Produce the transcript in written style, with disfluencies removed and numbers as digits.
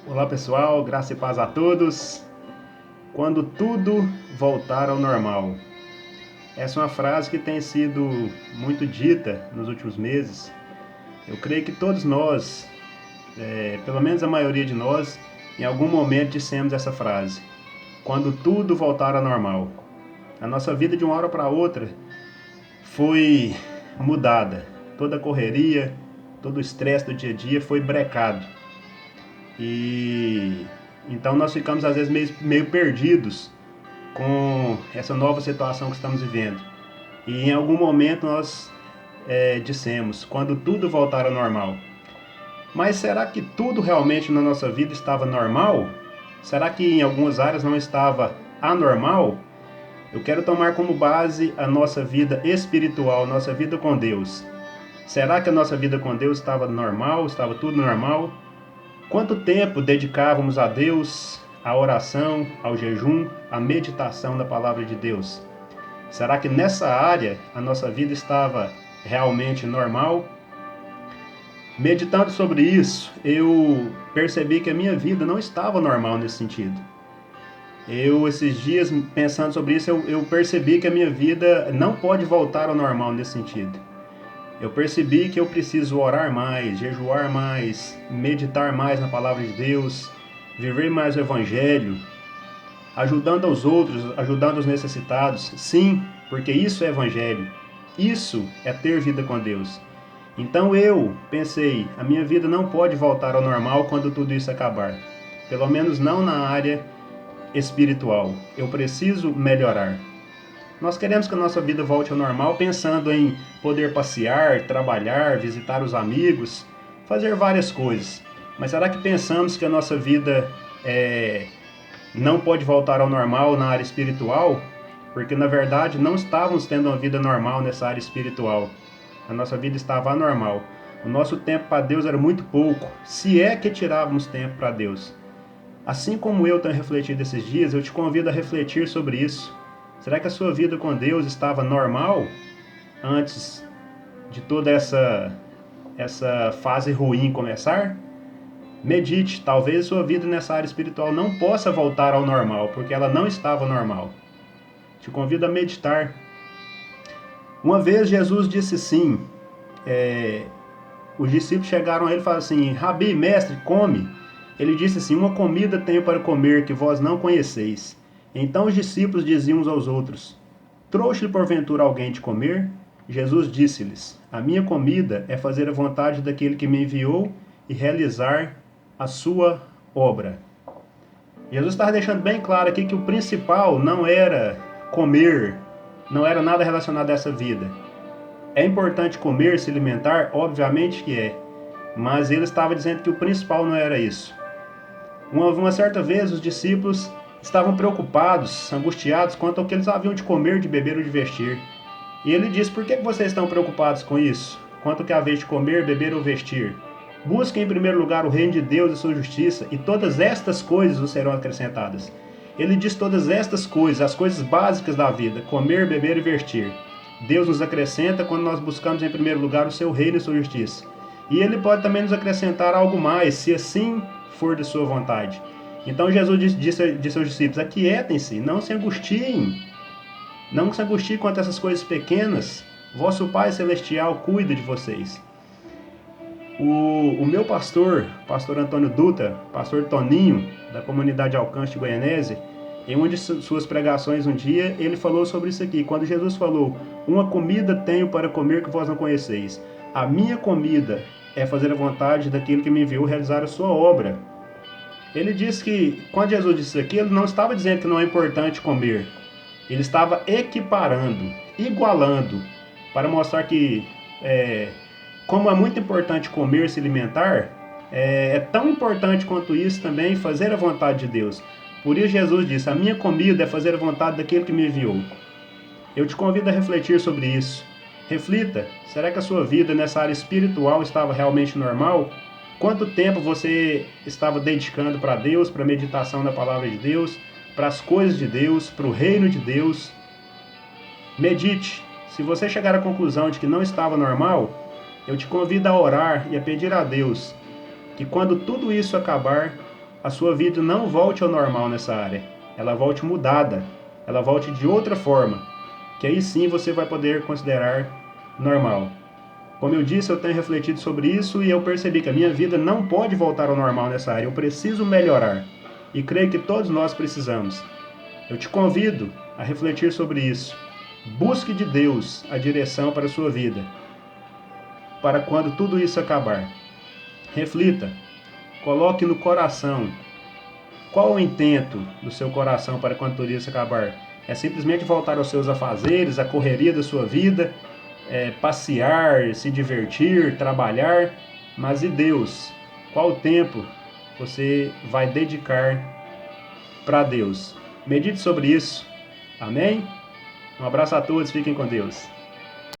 Olá pessoal, graça e paz a todos. Quando tudo voltar ao normal. Essa é uma frase que tem sido muito dita nos últimos meses. Eu creio que todos nós, pelo menos a maioria de nós, em algum momento dissemos essa frase. Quando tudo voltar ao normal. A nossa vida de uma hora para outra foi mudada. Toda a correria, todo o estresse do dia a dia foi brecado. E então nós ficamos às vezes meio perdidos com essa nova situação que estamos vivendo. E em algum momento nós dissemos, quando tudo voltar ao normal. Mas será que tudo realmente na nossa vida estava normal? Será que em algumas áreas não estava anormal? Eu quero tomar como base a nossa vida espiritual, nossa vida com Deus. Será que a nossa vida com Deus estava normal? Estava tudo normal? Quanto tempo dedicávamos a Deus, à oração, ao jejum, à meditação da palavra de Deus? Será que nessa área a nossa vida estava realmente normal? Meditando sobre isso, eu percebi que a minha vida não estava normal nesse sentido. Esses dias, pensando sobre isso, eu percebi que a minha vida não pode voltar ao normal nesse sentido. Eu percebi que eu preciso orar mais, jejuar mais, meditar mais na palavra de Deus, viver mais o Evangelho, ajudando aos outros, ajudando os necessitados. Sim, porque isso é Evangelho. Isso é ter vida com Deus. Então eu pensei, a minha vida não pode voltar ao normal quando tudo isso acabar. Pelo menos não na área espiritual. Eu preciso melhorar. Nós queremos que a nossa vida volte ao normal pensando em poder passear, trabalhar, visitar os amigos, fazer várias coisas. Mas será que pensamos que a nossa vida não pode voltar ao normal na área espiritual? Porque na verdade não estávamos tendo uma vida normal nessa área espiritual. A nossa vida estava anormal. O nosso tempo para Deus era muito pouco, se é que tirávamos tempo para Deus. Assim como eu tenho refletido esses dias, eu te convido a refletir sobre isso. Será que a sua vida com Deus estava normal antes de toda essa fase ruim começar? Medite, talvez sua vida nessa área espiritual não possa voltar ao normal, porque ela não estava normal. Te convido a meditar. Uma vez Jesus disse sim, os discípulos chegaram a ele e falaram assim, Rabi, mestre, come. Ele disse assim, uma comida tenho para comer que vós não conheceis. Então os discípulos diziam uns aos outros, trouxe-lhe porventura alguém de comer? Jesus disse-lhes, a minha comida é fazer a vontade daquele que me enviou e realizar a sua obra. Jesus estava deixando bem claro aqui que o principal não era comer, não era nada relacionado a essa vida. É importante comer, se alimentar? Obviamente que é. Mas ele estava dizendo que o principal não era isso. Uma certa vez os discípulos estavam preocupados, angustiados quanto ao que eles haviam de comer, de beber ou de vestir. E ele disse, por que vocês estão preocupados com isso? Quanto que haveis de comer, beber ou vestir? Busquem em primeiro lugar o reino de Deus e sua justiça, e todas estas coisas vos serão acrescentadas. Ele diz todas estas coisas, as coisas básicas da vida, comer, beber e vestir. Deus nos acrescenta quando nós buscamos em primeiro lugar o seu reino e sua justiça. E ele pode também nos acrescentar algo mais, se assim for de sua vontade. Então Jesus disse aos discípulos, aquietem-se, não se angustiem. Não se angustiem quanto a essas coisas pequenas. Vosso Pai Celestial cuida de vocês. O meu pastor Antônio Dutra, pastor Toninho, da comunidade Alcance de Goianésia, em uma de suas pregações um dia, ele falou sobre isso aqui. Quando Jesus falou, uma comida tenho para comer que vós não conheceis. A minha comida é fazer a vontade daquele que me enviou realizar a sua obra. Ele disse que, quando Jesus disse isso aqui, ele não estava dizendo que não é importante comer. Ele estava equiparando, igualando, para mostrar que, como é muito importante comer, se alimentar, é tão importante quanto isso também fazer a vontade de Deus. Por isso Jesus disse, a minha comida é fazer a vontade daquele que me enviou. Eu te convido a refletir sobre isso. Reflita, será que a sua vida nessa área espiritual estava realmente normal? Quanto tempo você estava dedicando para Deus, para a meditação da palavra de Deus, para as coisas de Deus, para o reino de Deus? Medite. Se você chegar à conclusão de que não estava normal, eu te convido a orar e a pedir a Deus que quando tudo isso acabar, a sua vida não volte ao normal nessa área. Ela volte mudada, ela volte de outra forma, que aí sim você vai poder considerar normal. Como eu disse, eu tenho refletido sobre isso e eu percebi que a minha vida não pode voltar ao normal nessa área. Eu preciso melhorar. E creio que todos nós precisamos. Eu te convido a refletir sobre isso. Busque de Deus a direção para a sua vida, para quando tudo isso acabar. Reflita, coloque no coração. Qual o intento do seu coração para quando tudo isso acabar? É simplesmente voltar aos seus afazeres, à correria da sua vida, passear, se divertir, trabalhar, mas e Deus? Qual o tempo você vai dedicar para Deus? Medite sobre isso. Amém? Um abraço a todos, fiquem com Deus.